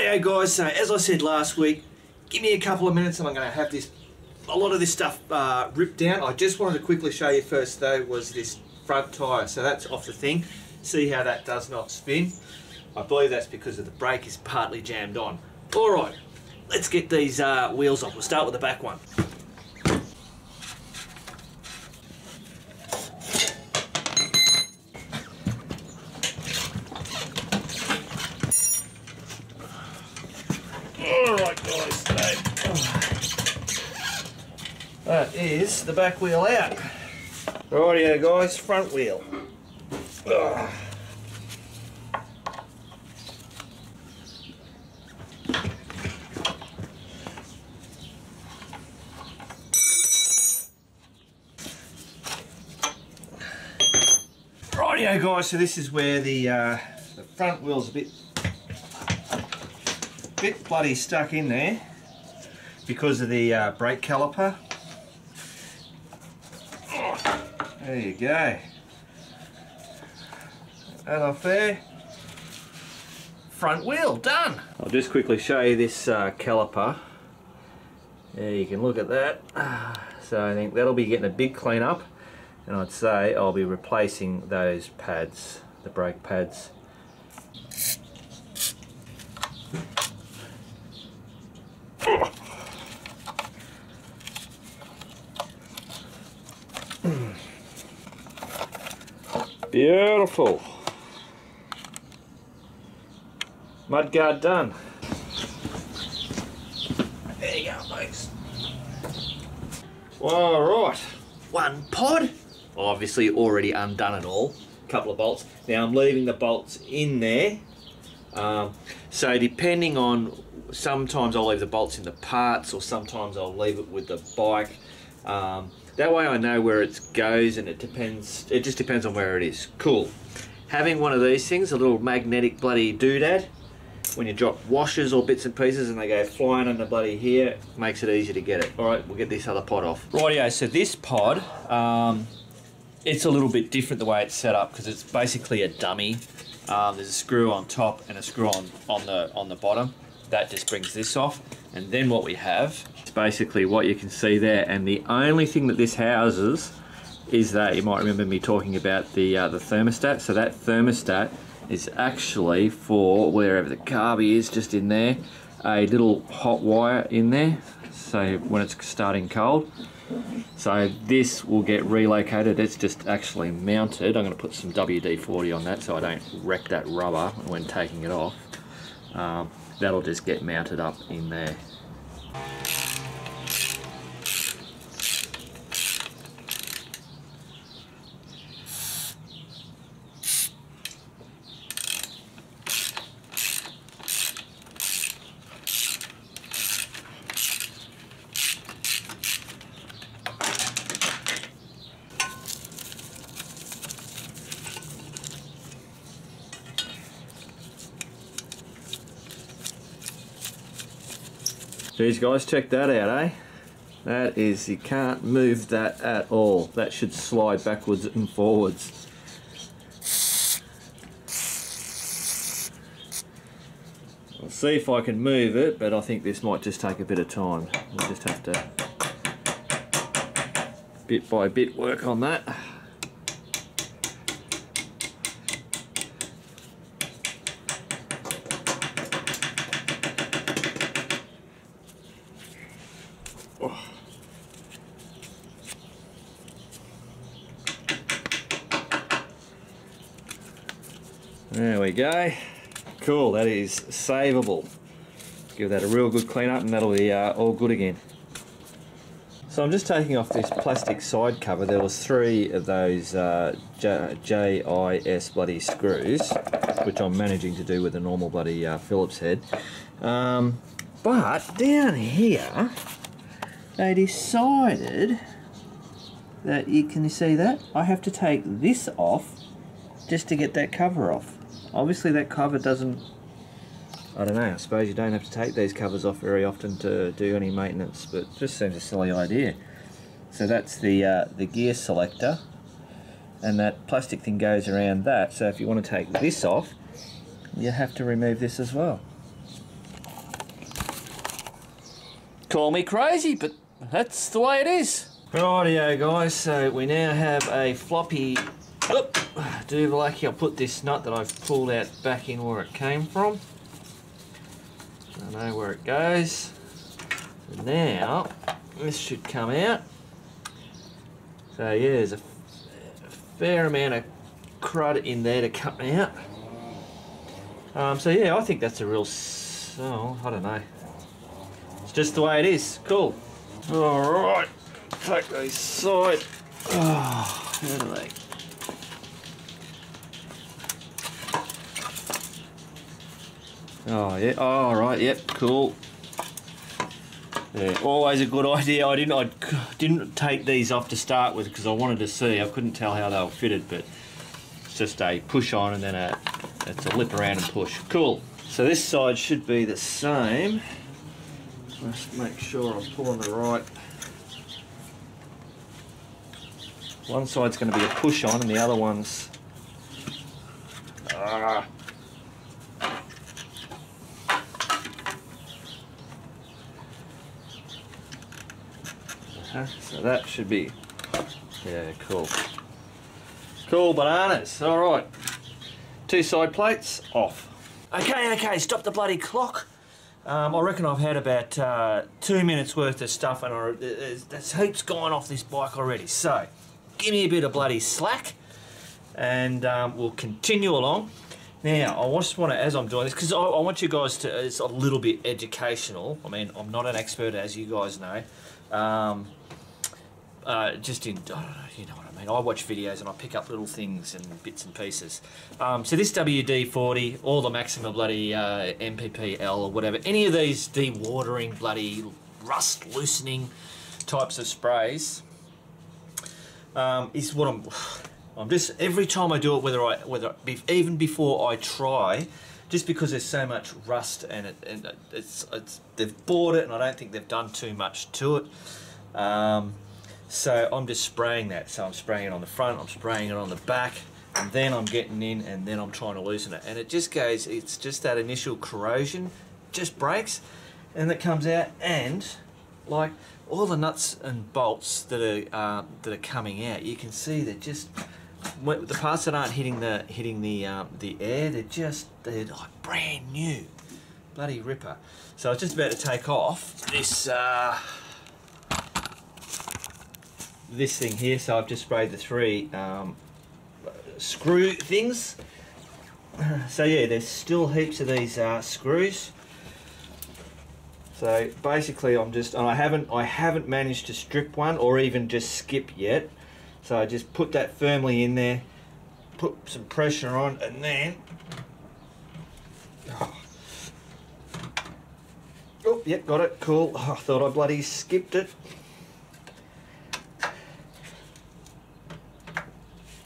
Rightio guys, so as I said last week, give me a couple of minutes and I'm going to have a lot of this stuff ripped down. I just wanted to quickly show you first though was this front tyre, so that's off the thing. See how that does not spin? I believe that's because of the brake is partly jammed on. Alright, let's get these wheels off. We'll start with the back one. Alright guys, that is the back wheel out. Rightio guys, front wheel. Rightio guys, so this is where the front wheel's a bit bloody stuck in there because of the brake caliper. There you go. That off there. Front wheel done. I'll just quickly show you this caliper. Yeah, you can look at that. So I think that'll be getting a big clean up, and I'd say I'll be replacing those pads, the brake pads. Beautiful. Mudguard done. There you go, folks. Alright, one pod. Obviously already undone it all. Couple of bolts. Now I'm leaving the bolts in there. So depending on, sometimes I'll leave the bolts in the parts, or sometimes I'll leave it with the bike. That way I know where it goes, and it just depends on where it is. Cool. Having one of these things, a little magnetic bloody doodad, when you drop washers or bits and pieces and they go flying under bloody here, makes it easy to get it. Alright, we'll get this other pod off. Rightio, so this pod, it's a little bit different the way it's set up because it's basically a dummy. There's a screw on top and a screw on the bottom. That just brings this off, and then what we have is basically what you can see there, and the only thing that this houses is that, you might remember me talking about the thermostat. So that thermostat is actually for wherever the carby is, just in there, a little hot wire in there, so when it's starting cold. So this will get relocated. It's just actually mounted. I'm going to put some WD-40 on that so I don't wreck that rubber when taking it off. That'll just get mounted up in there. These guys, check that out, eh? That is, you can't move that at all. That should slide backwards and forwards. I'll see if I can move it, but I think this might just take a bit of time. We'll just have to bit by bit work on that. There we go. Cool, that is savable. Give that a real good clean up and that'll be all good again. So I'm just taking off this plastic side cover. There was 3 of those JIS bloody screws, which I'm managing to do with a normal bloody Phillips head. But down here, they decided that, can you see that? I have to take this off just to get that cover off. Obviously that cover doesn't, I don't know, I suppose you don't have to take these covers off very often to do any maintenance, but it just seems a silly idea. So that's the gear selector, and that plastic thing goes around that, so if you want to take this off, you have to remove this as well. Call me crazy, but that's the way it is. Rightio guys, so we now have a floppy duvallaki. I'll put this nut that I've pulled out back in where it came from. I know where it goes. And now, this should come out. So yeah, there's a fair amount of crud in there to come out. So yeah, I think that's a real, I don't know. It's just the way it is. Cool. Alright, take these aside. Oh, how do they? Oh yeah, alright, yep, cool. Yeah, always a good idea. I didn't take these off to start with because I wanted to see. I couldn't tell how they were fitted, but it's just a push on and then it's a lip around and push. Cool. So this side should be the same. Just make sure I'm pulling the right. One side's going to be a push on and the other one's so that should be, yeah, cool. Cool bananas. All right, 2 side plates off. Okay, stop the bloody clock. I reckon I've had about 2 minutes worth of stuff and there's heaps gone off this bike already. So give me a bit of bloody slack and we'll continue along. Now, I just want to, as I'm doing this, because I want you guys to, it's a little bit educational. I mean, I'm not an expert, as you guys know. Just in, I don't know, you know what I mean. I watch videos and I pick up little things and bits and pieces. So this WD-40, or the Maxima bloody MPPL or whatever, any of these dewatering, bloody rust loosening types of sprays, is what I'm just, every time I do it, even before I try, just because there's so much rust and they've bought it and I don't think they've done too much to it. So I'm just spraying that. So I'm spraying it on the front, I'm spraying it on the back, and then I'm getting in and then I'm trying to loosen it. And it just goes, it's just that initial corrosion, just breaks, and it comes out, and like all the nuts and bolts that are coming out, you can see they're just, the parts that aren't hitting the air, they're like brand new, bloody ripper. So I was just about to take off this this thing here. So I've just sprayed the 3 screw things. So yeah, there's still heaps of these screws. So basically, I haven't managed to strip one or even just skip yet. So I just put that firmly in there, put some pressure on, and then, oh, yep, got it, cool. Oh, I thought I bloody skipped it.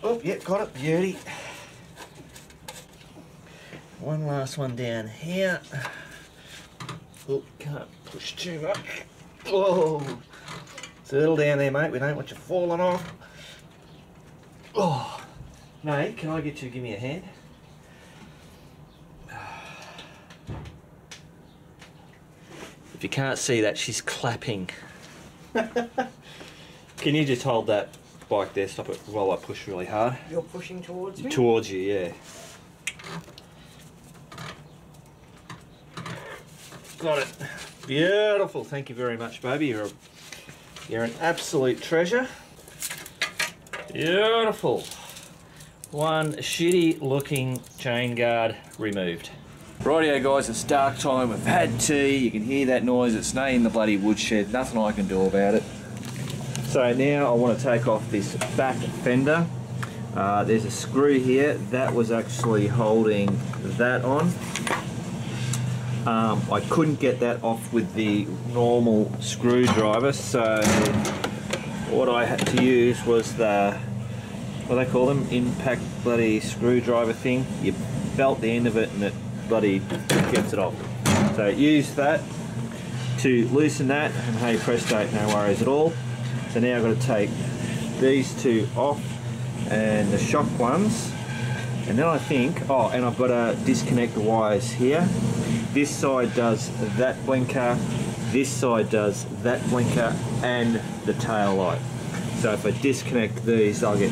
Oh, yep, got it, beauty. One last one down here. Oh, can't push too much. Oh, settle down there, mate. We don't want you falling off. Oh, mate, can I get you to give me a hand? If you can't see that, she's clapping. Can you just hold that bike there? Stop it while I push really hard. You're pushing towards me? Towards you, yeah. Got it. Beautiful. Thank you very much, baby. You're an absolute treasure. Beautiful. One shitty looking chain guard removed. Rightio guys, it's dark time. We've had tea. You can hear that noise. It's snowing in the bloody woodshed. Nothing I can do about it. So now I want to take off this back fender. There's a screw here that was actually holding that on. I couldn't get that off with the normal screwdriver, so what I had to use was the, what do they call them, impact bloody screwdriver thing. You belt the end of it and it bloody gets it off. So use that to loosen that, and hey presto, no worries at all. So now I've got to take these 2 off and the shock ones, and then I think, oh, and I've got to disconnect the wires here. This side does that blinker, this side does that blinker and the tail light. So if I disconnect these, they'll get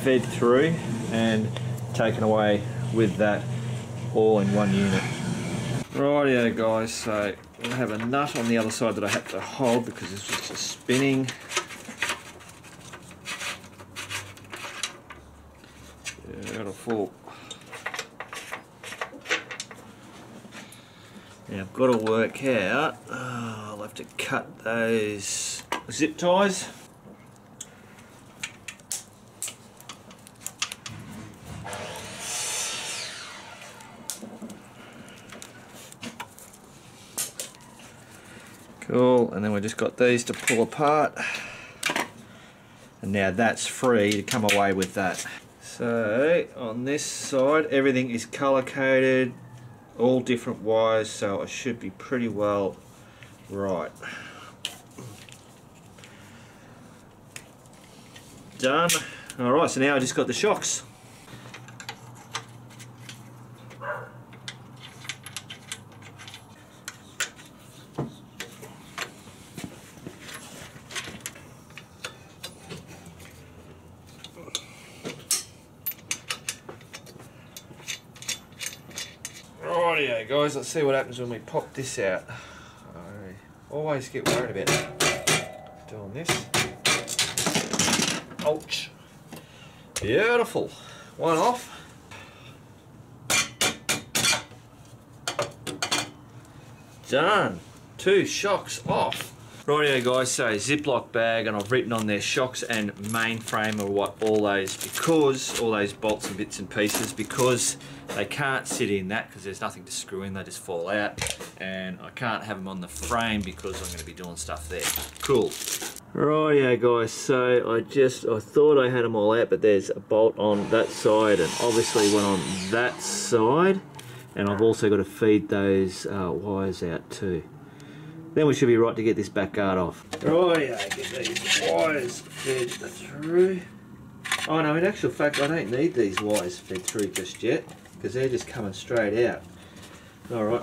fed through and taken away with that all in one unit. Rightio guys, so I have a nut on the other side that I had to hold because this was just spinning. Beautiful. Now I've got to work out, I'll have to cut those zip ties. Cool, and then we've just got these to pull apart. And now that's free to come away with that. So on this side, everything is color coded, all different wires, so I should be pretty well right. Done. Alright, so now I just got the shocks. Rightio guys, let's see what happens when we pop this out. I always get worried about doing this. Ouch. Beautiful. One off. Done. 2 shocks off. Rightio guys, so Ziploc bag, and I've written on there shocks and mainframe or what all those, because all those bolts and bits and pieces, because they can't sit in that because there's nothing to screw in, they just fall out, and I can't have them on the frame because I'm going to be doing stuff there. Cool. Rightio guys, so I thought I had them all out, but there's a bolt on that side and obviously one on that side, and I've also got to feed those wires out too. Then we should be right to get this back guard off. Rightio, get these wires fed through. Oh no, in actual fact I don't need these wires fed through just yet, because they're just coming straight out. Alright.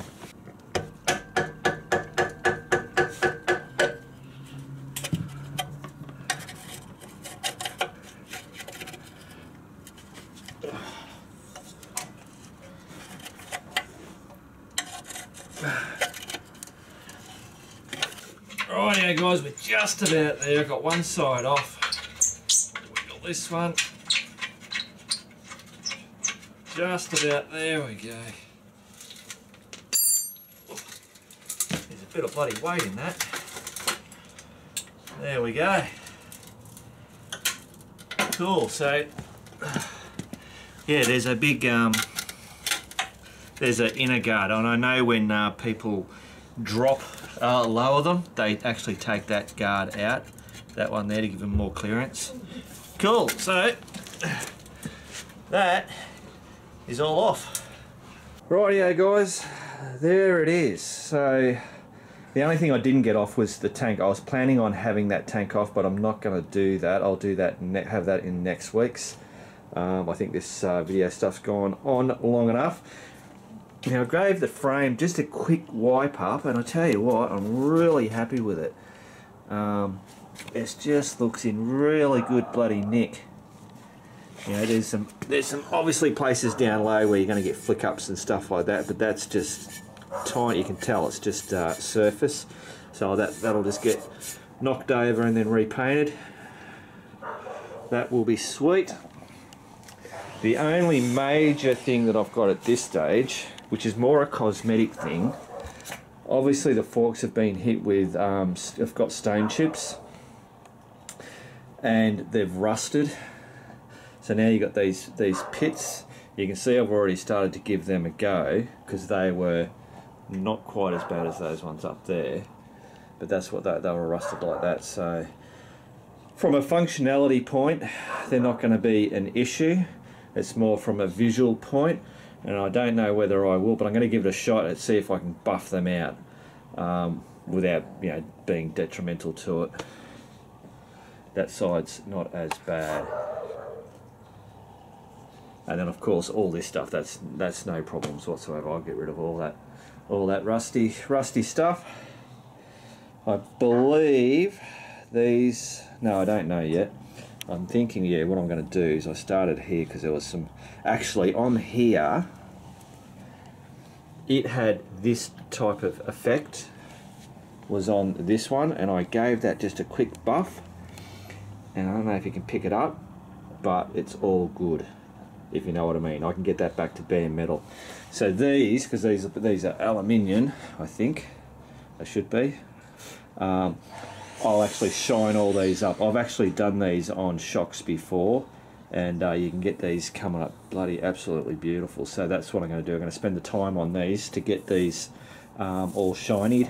Rightio guys, we're just about there. I've got one side off. Wiggle this one. Just about there we go. There's a bit of bloody weight in that. There we go. Cool, so yeah, there's a big there's an inner guard, and I know when people drop lower them, they actually take that guard out, that one there, to give them more clearance. Cool, so that is all off. Rightio guys, there it is. So the only thing I didn't get off was the tank. I was planning on having that tank off, but I'm not going to do that. I'll do that, have that in next week's. I think this video stuff's gone on long enough. Now I gave the frame just a quick wipe up, and I tell you what, I'm really happy with it. It just looks in really good bloody nick. You know, there's some obviously places down low where you're going to get flick ups and stuff like that, but that's just tiny. You can tell it's just surface, so that'll just get knocked over and then repainted. That will be sweet. The only major thing that I've got at this stage, which is more a cosmetic thing, obviously the forks have been hit with, have got stone chips and they've rusted. So now you've got these pits. You can see I've already started to give them a go, because they were not quite as bad as those ones up there, but that's what they were rusted like that. So from a functionality point, they're not going to be an issue. It's more from a visual point, and I don't know whether I will, but I'm going to give it a shot and see if I can buff them out without, you know, being detrimental to it. That side's not as bad. And then of course all this stuff, that's no problems whatsoever. I'll get rid of all that rusty stuff. I believe these, no, I don't know yet. I'm thinking, yeah, what I'm going to do is I started here because there was some, actually on here, it had this type of effect, was on this one, and I gave that just a quick buff, and I don't know if you can pick it up, but it's all good, if you know what I mean. I can get that back to bare metal. So these, because these are aluminium, I think they should be, I'll actually shine all these up. I've actually done these on shocks before, and you can get these coming up bloody absolutely beautiful. So that's what I'm going to do. I'm going to spend the time on these to get these all shinied,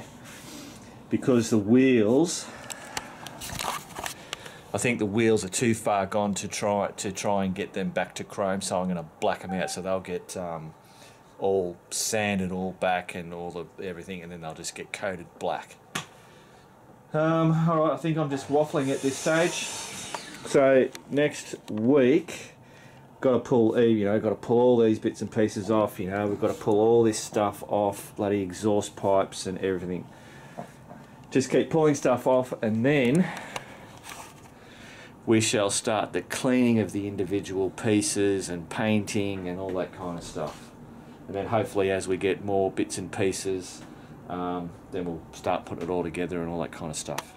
because the wheels, I think the wheels are too far gone to try and get them back to chrome. So I'm going to black them out so they'll get all sanded all back and everything, and then they'll just get coated black. Alright, I think I'm just waffling at this stage. So next week, got to pull all these bits and pieces off. You know, we've got to pull all this stuff off, bloody exhaust pipes and everything. Just keep pulling stuff off, and then we shall start the cleaning of the individual pieces and painting and all that kind of stuff. And then hopefully, as we get more bits and pieces, then we'll start putting it all together and all that kind of stuff.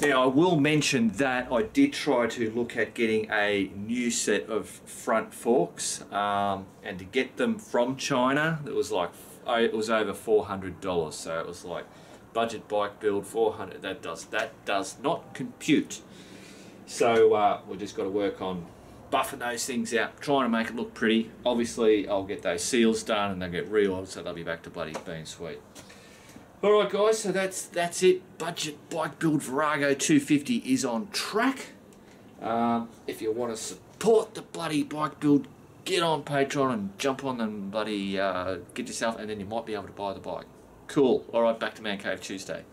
Now, I will mention that I did try to look at getting a new set of front forks, and to get them from China, it was over $400. So it was like budget bike build, 400. That does not compute. So we've just got to work on buffing those things out, trying to make it look pretty. Obviously, I'll get those seals done and they'll get re-oiled, so they'll be back to bloody being sweet. Alright guys, so that's it. Budget bike build Virago 250 is on track. If you want to support the bloody bike build, get on Patreon and jump on them, bloody get yourself, and then you might be able to buy the bike. Cool. Alright, back to Man Cave Tuesday.